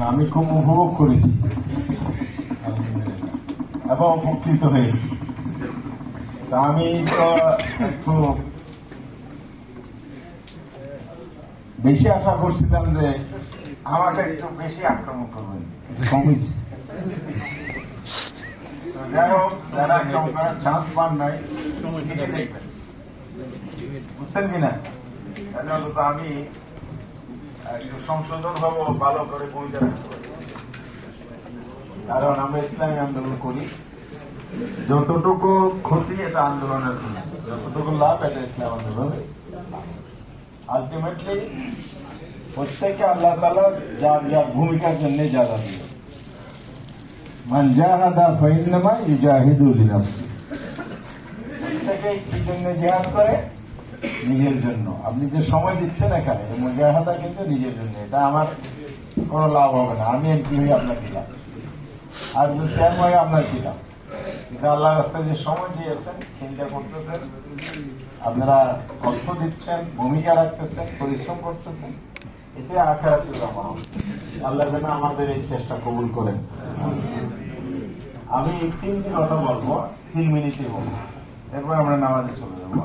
আমি খুব উপভোগ করেছি এবং উপকৃত হয়েছি। তা আমি তো একটু বেশি আশা করছিলাম যে আমাকে একটু বেশি আক্রমণ করবেন, কমেছে। যাই হোক, যারা চান্স পান নাই বুঝছেন কিনা, তাহলে অন্তত আমি একটু সংশোধন হবো, ভালো করে ভূমিকা রাখতে পারি। কারণ আমরা ইসলামী আন্দোলন করি, যতটুকু ক্ষতি এটা আন্দোলনের ক্ষতি, যতটুকু লাভ এটা ইসলাম আন্দোলনের। আলটিমেটলি প্রত্যেকে আল্লাহ তাআলা যার যার ভূমিকার জন্য যারা দিল, মান জাহাদা ফাইন্নামা ইউজাহিদু লিনাফসি, প্রত্যেকে কি জন্য জিহাদ করে? নিজের জন্য। আপনি যে সময় দিচ্ছেন এখানে, মুজাহাদা কিন্তু নিজের জন্য। এটা আমার কোনো লাভ হবে না, আমি এমপি হয়ে আপনার দিলাম, আর যে স্যার হয়ে আপনার দিলাম। এটা আল্লাহ রাস্তায় যে সময় দিয়েছেন, চিন্তা করতেছেন, আপনারা অর্থ দিচ্ছেন, ভূমিকা রাখতেছেন, পরিশ্রম করতেছেন, এটা আখিরাতে জমা হবে। আল্লাহ যেন আমাদের এই চেষ্টা কবুল করেন। আমি 3 কথা বলবো, 3 মিনিটই বলবো, এরপর আমরা নামাজে চলে যাবো।